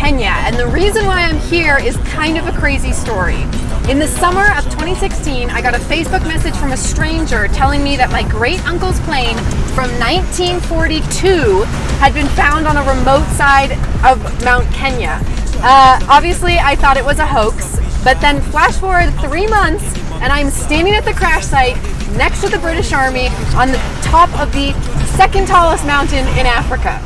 Kenya, and the reason why I'm here is kind of a crazy story. In the summer of 2016, I got a Facebook message from a stranger telling me that my great-uncle's plane from 1942 had been found on a remote side of Mount Kenya. Obviously, I thought it was a hoax, but then flash forward 3 months, and I'm standing at the crash site next to the British Army on the top of the second tallest mountain in Africa.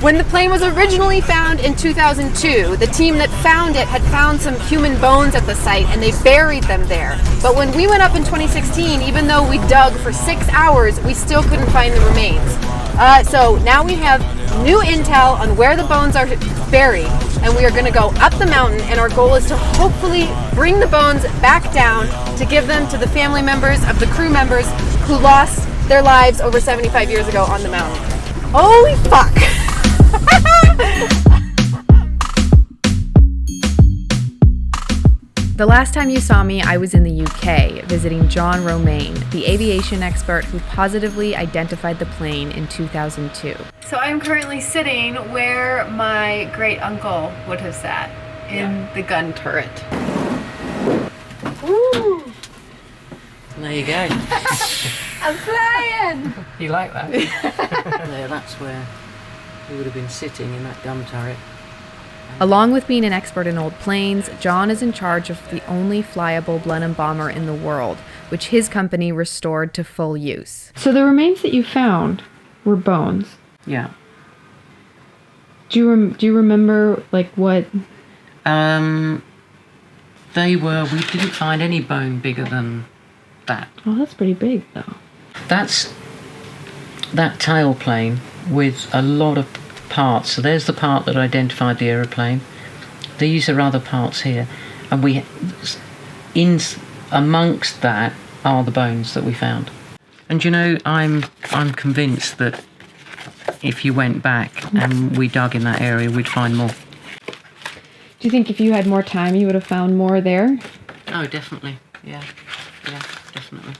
When the plane was originally found in 2002, the team that found it had found some human bones at the site and they buried them there. But when we went up in 2016, even though we dug for 6 hours, we still couldn't find the remains. So now we have new intel on where the bones are buried, and we are going to go up the mountain, and our goal is to hopefully bring the bones back down to give them to the family members of the crew members who lost their lives over 75 years ago on the mountain. Holy fuck! The last time you saw me, I was in the UK visiting John Romaine, the aviation expert who positively identified the plane in 2002. So I'm currently sitting where my great uncle would have sat, in the gun turret. Woo! There you go. I'm flying! You like that? There, that's where he would have been sitting, in that gun turret. Along with being an expert in old planes, John is in charge of the only flyable Blenheim bomber in the world, which his company restored to full use. So the remains that you found were bones. Yeah. Do you remember like what? They were. We didn't find any bone bigger than that. Oh, that's pretty big though. That's that tailplane with a lot of parts. So there's the part that identified the aeroplane. These are other parts here, and amongst that are the bones that we found. And you know, I'm convinced that if you went back and we dug in that area, we'd find more. Do you think if you had more time, you would have found more there? Oh, definitely. Yeah, definitely.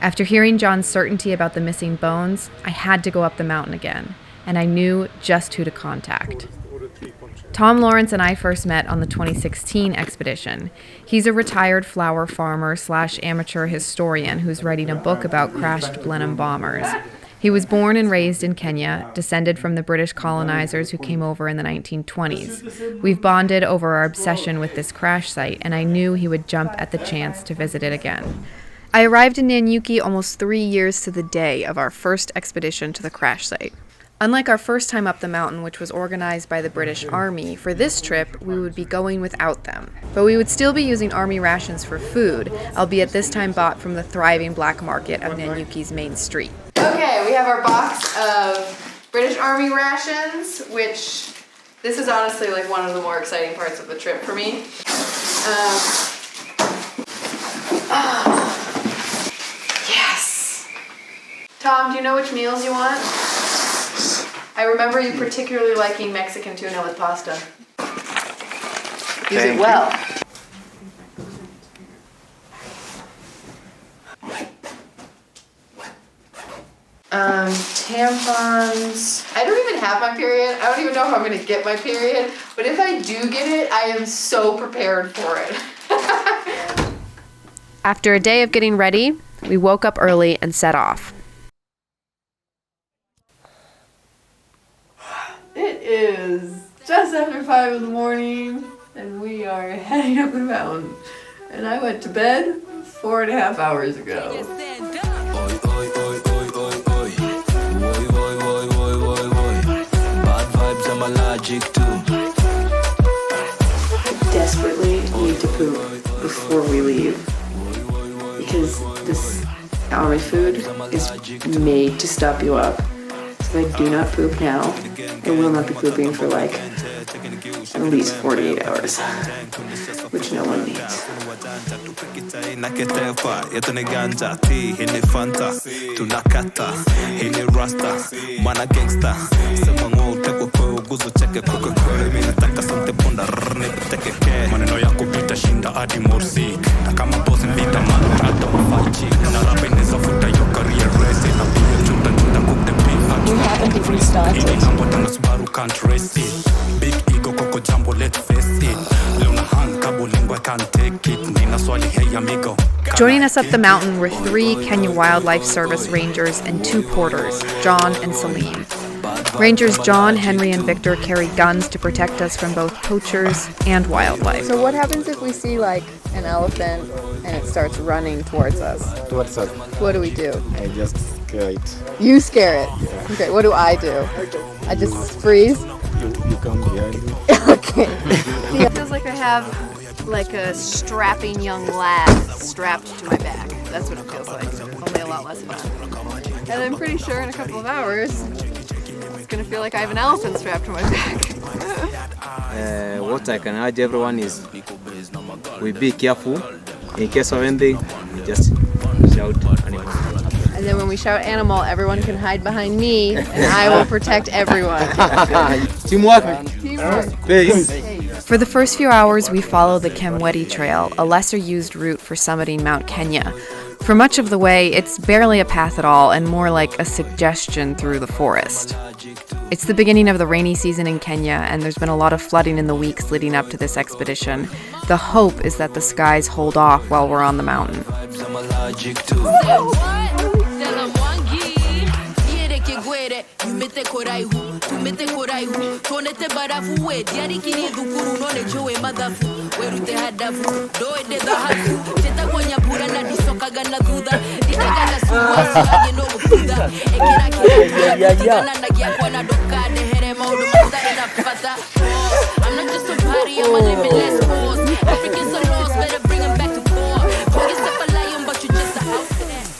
After hearing John's certainty about the missing bones, I had to go up the mountain again, and I knew just who to contact. Tom Lawrence and I first met on the 2016 expedition. He's a retired flower farmer / amateur historian who's writing a book about crashed Blenheim bombers. He was born and raised in Kenya, descended from the British colonizers who came over in the 1920s. We've bonded over our obsession with this crash site, and I knew he would jump at the chance to visit it again. I arrived in Nanyuki almost 3 years to the day of our first expedition to the crash site. Unlike our first time up the mountain, which was organized by the British Army, for this trip, we would be going without them. But we would still be using Army rations for food, albeit this time bought from the thriving black market of Nanyuki's main street. Okay, we have our box of British Army rations, which this is honestly like one of the more exciting parts of the trip for me. Yes! Tom, do you know which meals you want? I remember you particularly liking Mexican tuna with pasta. Use it well. Tampons. I don't even have my period. I don't even know if I'm going to get my period. But if I do get it, I am so prepared for it. After a day of getting ready, we woke up early and set off. It is just after 5 in the morning, and we are heading up the mountain. And I went to bed 4.5 hours ago. I desperately need to poop before we leave, because this army food is made to stop you up. So if I do not poop now, I will not be pooping for like at least 48 hours, which no one needs. Maneno ya kupita shinda hadi morsi na kama boss mbita marathon fight chick na rapineza futa yo career race na pia chuta cook the beef. You haven't even started. Toyota na Subaru can't race it. Big ego koko jambo let's face it. Leona hang kabo lingua can't take it. Nina swali hey amigo. Joining us up the mountain were 3 Kenya Wildlife Service rangers and 2 porters, John and Celine. Rangers John, Henry, and Victor carry guns to protect us from both poachers and wildlife. So what happens if we see like an elephant and it starts running towards us? Towards us. What do we do? I just scare it. You scare it. Okay, what do I do? I just freeze? You come behind me. Okay. It feels like I have like a strapping young lad strapped to my back. That's what it feels like. Only a lot less fun. And I'm pretty sure in a couple of hours it's gonna feel like I have an elephant strapped to my back. What I can urge everyone is we be careful. In case of anything, we just shout animal. And then when we shout animal, everyone can hide behind me and I will protect everyone. Teamwork. Peace. For the first few hours, we follow the Kemweti Trail, a lesser-used route for summiting Mount Kenya. For much of the way, it's barely a path at all and more like a suggestion through the forest. It's the beginning of the rainy season in Kenya, and there's been a lot of flooding in the weeks leading up to this expedition. The hope is that the skies hold off while we're on the mountain.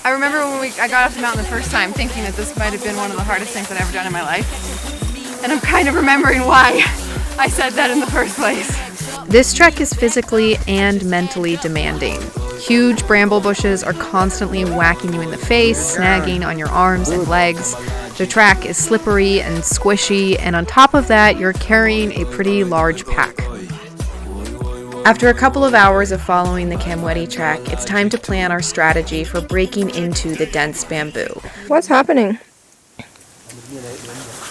I remember when I got off the mountain the first time thinking that this might have been one of the hardest things I've ever done in my life. And I'm kind of remembering why I said that in the first place. This trek is physically and mentally demanding. Huge bramble bushes are constantly whacking you in the face, snagging on your arms and legs. The track is slippery and squishy, and on top of that, you're carrying a pretty large pack. After a couple of hours of following the Kemweti track, it's time to plan our strategy for breaking into the dense bamboo. What's happening?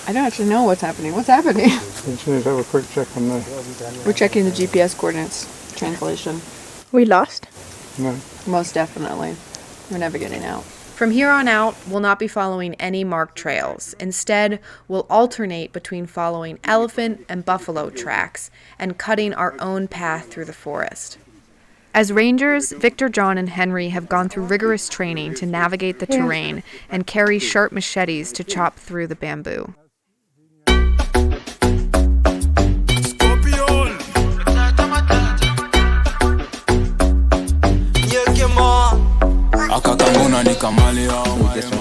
I don't actually know what's happening. What's happening? Engineers, have a quick check on that. We're checking the GPS coordinates translation. We lost? No. Most definitely. We're never getting out. From here on out, we'll not be following any marked trails. Instead, we'll alternate between following elephant and buffalo tracks and cutting our own path through the forest. As rangers, Victor, John, and Henry have gone through rigorous training to navigate the terrain and carry sharp machetes to chop through the bamboo.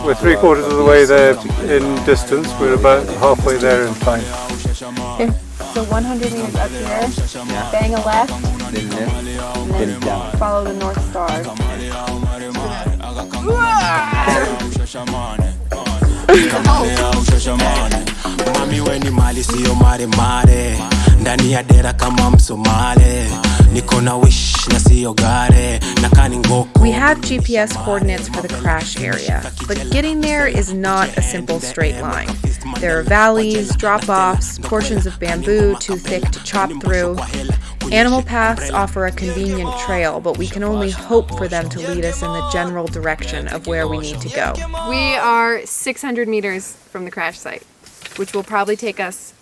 We're 3/4 of the way there in distance. We're about halfway there in time. Okay, so 100 meters up here, bang a left, Then left, then down. follow the North Star. Mami weni mali siyo mare mare. Ndani ya dera kama Msomale. Niko na wish na siyo gare. Nakani ngoko. We have GPS coordinates for the crash area, but getting there is not a simple straight line. There are valleys, drop-offs, portions of bamboo too thick to chop through. Animal paths offer a convenient trail, but we can only hope for them to lead us in the general direction of where we need to go. We are 600 meters from the crash site, which will probably take us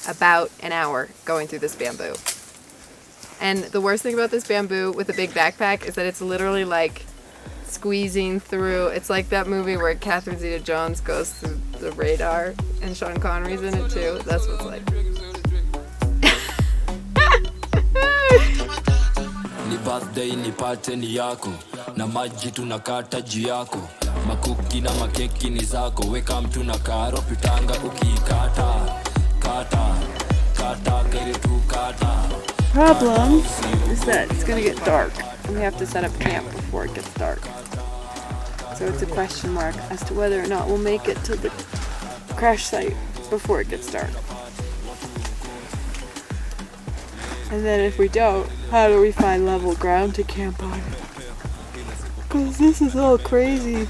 about an hour going through this bamboo. And the worst thing about this bamboo with a big backpack is that it's literally like squeezing through. It's like that movie where Catherine Zeta-Jones goes through the radar and Sean Connery's in it too. That's what it's like. Ni birthday ni party ni yako. Na maji tunakata juu yako. Makuki na makeki ni zako. Weka mtu na karo pitanga ukikata. Kata. Kata kere tu kata. Problem is that it's gonna get dark and we have to set up camp before it gets dark. So it's a question mark as to whether or not we'll make it to the crash site before it gets dark. And then if we don't, how do we find level ground to camp on? Because this is all crazy.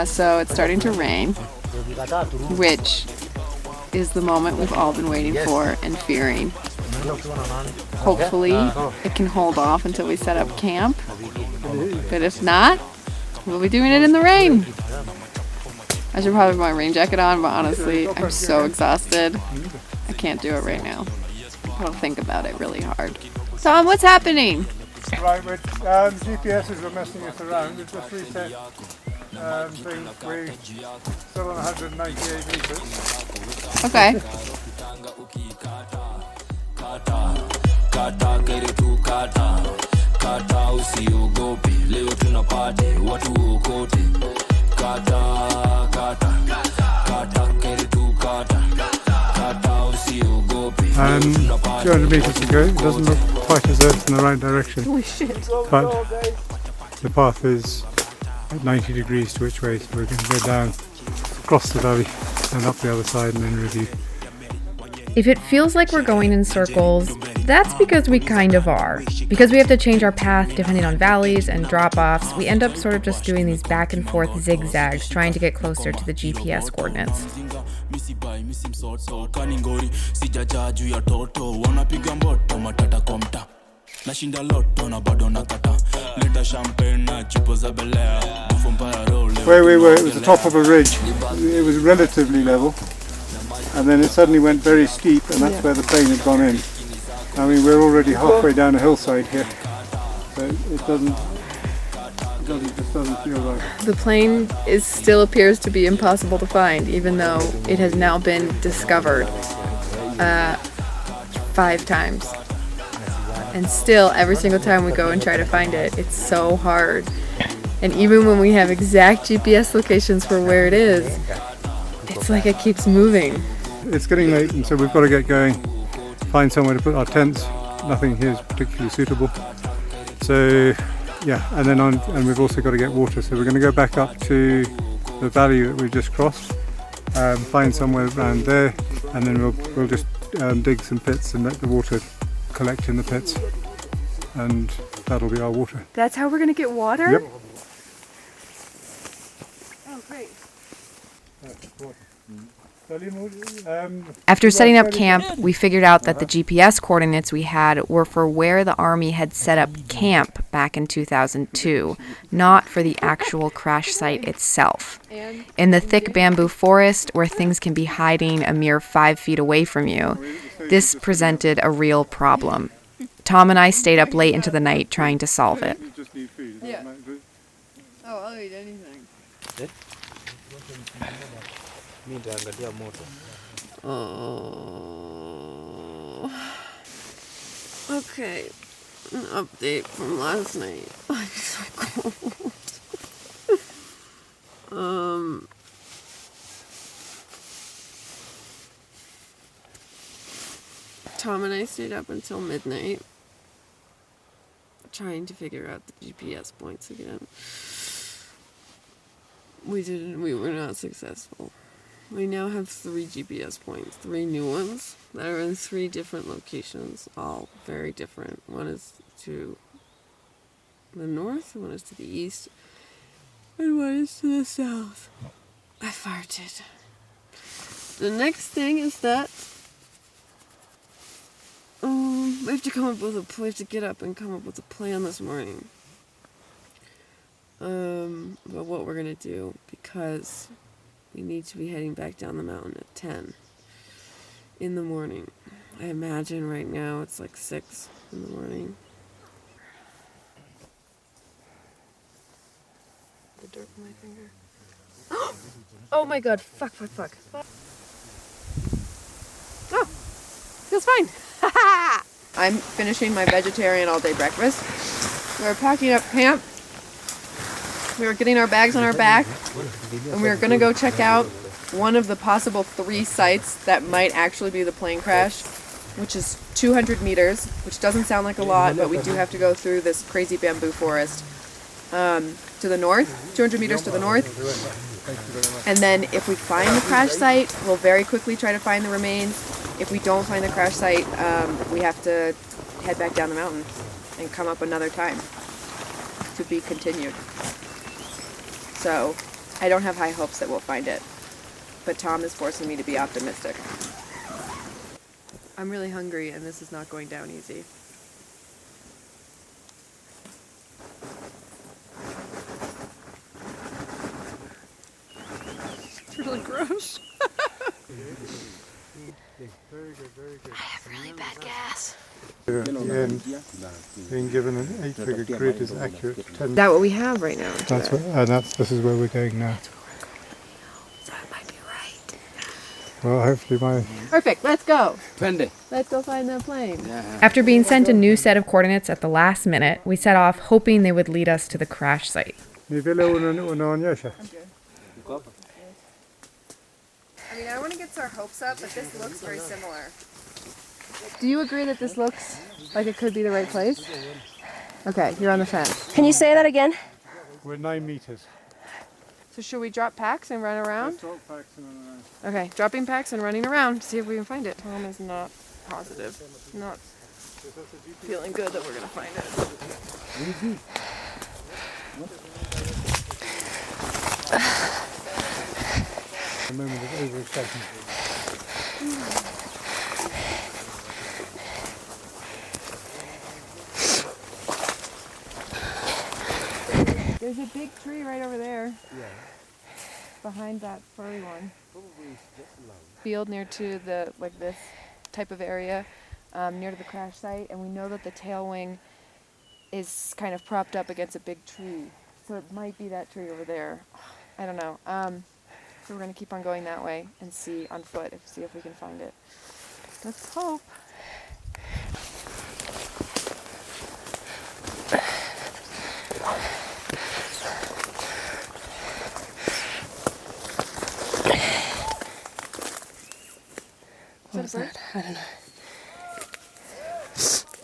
So it's starting to rain. which is the moment we've all been waiting for and fearing. Hopefully it can hold off until we set up camp, but if not, we'll be doing it in the rain. I should probably put my rain jacket on, but honestly, I'm so exhausted. I can't do it right now. I'll think about it really hard. Tom, what's happening? Right, with GPSs were messing us around. We've just reset thing. We're still on 198 meters. Okay. And 200 meters to go. It doesn't look quite as though it's in the right direction. Holy shit. But the path is at 90 degrees to which way, so we're going to go down, across the valley, and up the other side, and then review. If it feels like we're going in circles, that's because we kind of are. Because we have to change our path depending on valleys and drop-offs, we end up sort of just doing these back and forth zigzags trying to get closer to the GPS coordinates. Where we were, it was the top of a ridge. It was relatively level, and then it suddenly went very steep, and that's where the plane had gone in. I mean, we're already halfway down a hillside here, so it just doesn't feel right. The plane still appears to be impossible to find, even though it has now been discovered 5 times. And still, every single time we go and try to find it, it's so hard. And even when we have exact GPS locations for where it is, it's like it keeps moving. It's getting late, and so we've got to get going, find somewhere to put our tents. Nothing here is particularly suitable. So, yeah, and we've also got to get water. So we're going to go back up to the valley that we've just crossed, find somewhere around there, and then we'll just dig some pits and let the water collect in the pits, and that'll be our water. That's how we're gonna get water? Yep. Oh, great. After setting up camp, we figured out that the GPS coordinates we had were for where the Army had set up camp back in 2002, not for the actual crash site itself. In the thick bamboo forest, where things can be hiding a mere 5 feet away from you, this presented a real problem. Tom and I stayed up late into the night trying to solve it. Yeah. Oh, I'll eat anything. Oh. Okay. An update from last night. I'm so cold. Tom and I stayed up until midnight trying to figure out the GPS points again. We were not successful. We now have 3 GPS points, 3 new ones that are in 3 different locations, all very different. One is to the north, one is to the east, and one is to the south. I farted. The next thing is that we have to get up and come up with a plan this morning. About what we're gonna do, because we need to be heading back down the mountain at 10 in the morning. I imagine right now it's like 6 in the morning. The dirt on my finger. Oh my god, fuck. Oh, feels fine. I'm finishing my vegetarian all-day breakfast. We're packing up camp. We were getting our bags on our back, and we were going to go check out one of the possible 3 sites that might actually be the plane crash, which is 200 meters, which doesn't sound like a lot, but we do have to go through this crazy bamboo forest to the north, 200 meters to the north. And then if we find the crash site, we'll very quickly try to find the remains. If we don't find the crash site, we have to head back down the mountain and come up another time to be continued. So I don't have high hopes that we'll find it. but Tom is forcing me to be optimistic. I'm really hungry and this is not going down easy. It's really gross. Very good, very good. I have really bad gas. At the end, being given an 8-figure grid is accurate. 10. Is that what we have right now? That's what, this is where we're going now. So I might be right. Well, hopefully my... Perfect, let's go. Let's go find that plane. After being sent a new set of coordinates at the last minute, we set off hoping they would lead us to the crash site. Ni vile unaonyesha? I mean, I want to get our hopes up, but this looks very similar. Do you agree that this looks like it could be the right place? Okay, you're on the fence. Can you say that again? We're 9 meters. So should we drop packs and run around? Let's drop packs and run around. Okay, dropping packs and running around. See if we can find it. Tom is not positive. Not feeling good that we're going to find it. A moment of overexcitement. There's a big tree right over there. Yeah. Behind that furry one. Field near to the, like this type of area, near to the crash site, and we know that the tail wing is kind of propped up against a big tree. So it might be that tree over there. I don't know. So we're gonna keep on going that way and see on foot, see if we can find it. Let's hope. What is that? I don't know.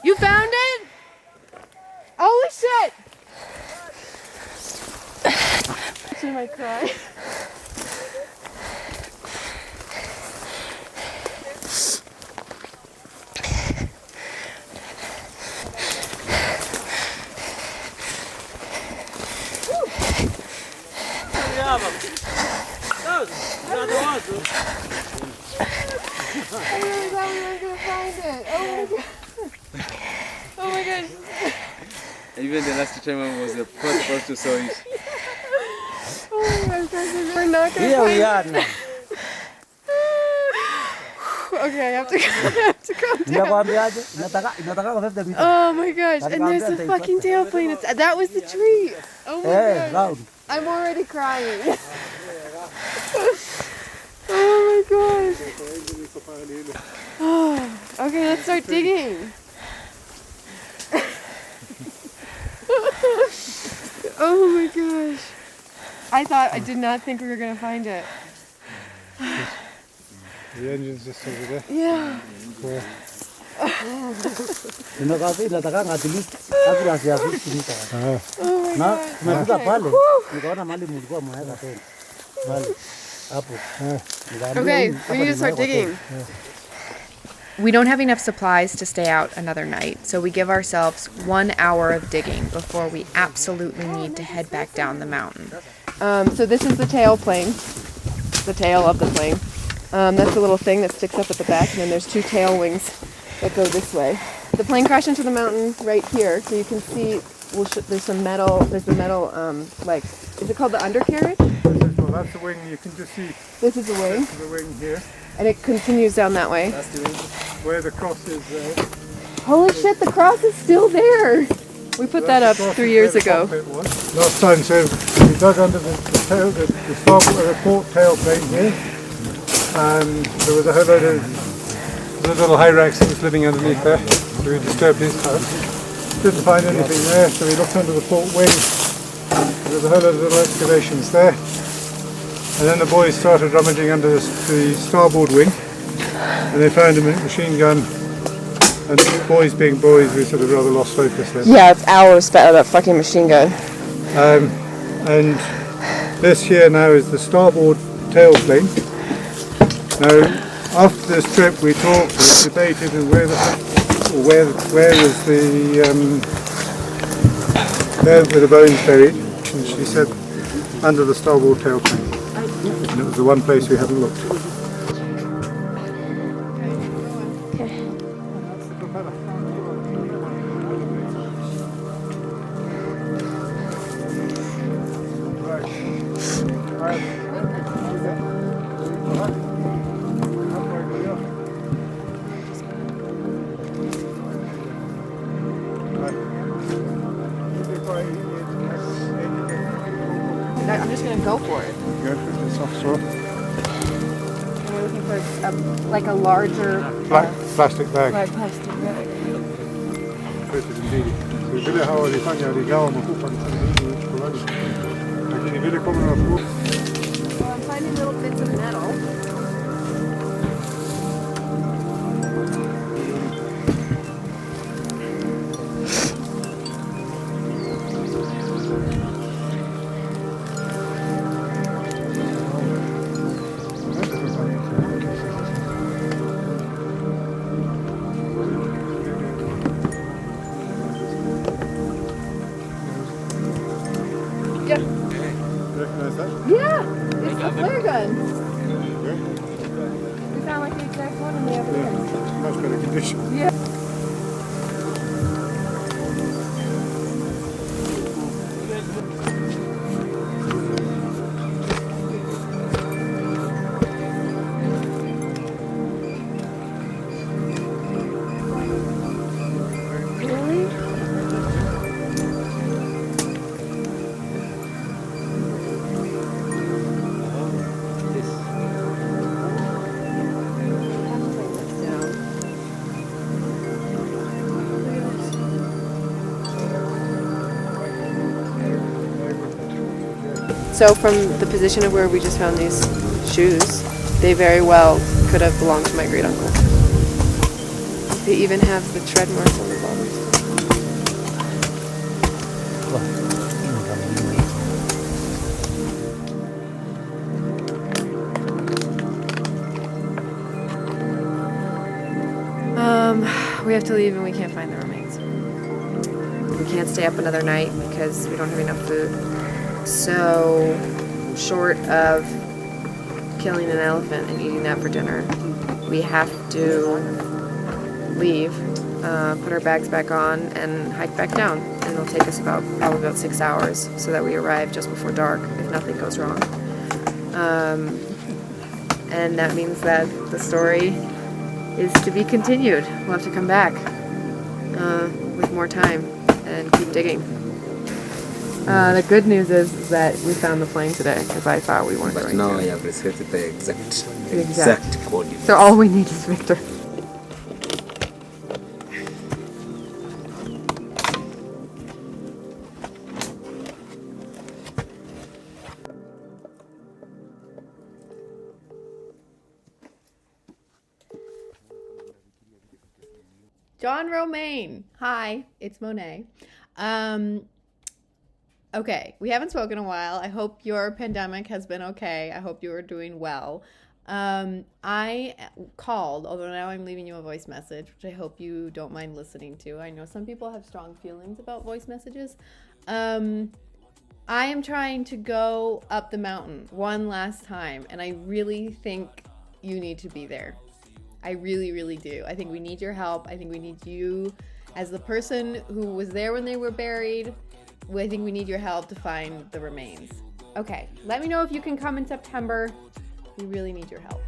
You found it? Holy shit! She might cry. I really thought we weren't going to find it. Oh my god. Oh my gosh. Even the last time I was the first person to saw it. Oh my gosh, we're not going to find it. we are now. Okay, I have to calm down. Oh my gosh, and there's the fucking tailplane. That was the tree. Oh my gosh. I'm already crying. Oh my gosh. Oh, okay, let's start digging. Oh my gosh. I did not think we were going to find it. The engine's just over there. Yeah. Where? Oh my god. Okay, we need to start digging. We don't have enough supplies to stay out another night, so we give ourselves 1 hour of digging before we absolutely need to head back down the mountain. So this is the tail plane, the tail of the plane. That's the little thing that sticks up at the back, and then there's 2 tail wings that go this way. The plane crashed into the mountain right here, so you can see there's the metal, like, is it called the undercarriage? Well, that's the wing, you can just see. This is the wing. This is the wing here. And it continues down that way. That's the wing. Where the cross is there. Holy shit, the cross is still there! We put that up 3 years ago. Last time, so we dug under the tail, the port tail plane here, and there was a whole load of little hyrax things living underneath there. So we disturbed his house. Didn't find anything there, so we looked under the port wing. There was a whole load of little excavations there. And then the boys started rummaging under the starboard wing, and they found a machine gun. And boys being boys, we sort of rather lost focus then. Yeah, it's hours spent on that fucking machine gun. And this here now is the starboard tail plane. Now, after this trip, we talked and debated where was where were the bones buried, and she said under the starboard tail plane. And it was the one place we hadn't looked. Okay. I'm just gonna go for it. Go for the soft soil. And we're looking for like a larger Black plastic bag. plastic bag. We vede how rifanya rigao mafupa ni kulani. Lakini vile kama mafupa. Well, I'm finding little bits of metal. Recognize that? Yeah, it's the flare gun. We found like the exact one in the other end. Much better condition. Yeah. So from the position of where we just found these shoes, they very well could have belonged to my great uncle. They even have the tread marks on the bottom. We have to leave and we can't find the remains. We can't stay up another night because we don't have enough food. So, short of killing an elephant and eating that for dinner, we have to leave, put our bags back on, and hike back down. And it'll take us probably about 6 hours so that we arrive just before dark if nothing goes wrong. And that means that the story is to be continued. We'll have to come back with more time and keep digging. The good news is that we found the plane today because I thought we weren't But going now to. I have received the exact Exact. coordinates. So all we need is Victor. John Romaine. Hi, it's Monet. Okay, we haven't spoken in a while. I hope your pandemic has been okay. I hope you are doing well. I called, although now I'm leaving you a voice message, which I hope you don't mind listening to. I know some people have strong feelings about voice messages. I am trying to go up the mountain one last time, and I really think you need to be there. I really, really do. I think we need your help. I think we need you as the person who was there when they were buried. I think we need your help to find the remains. Okay, let me know if you can come in September. We really need your help.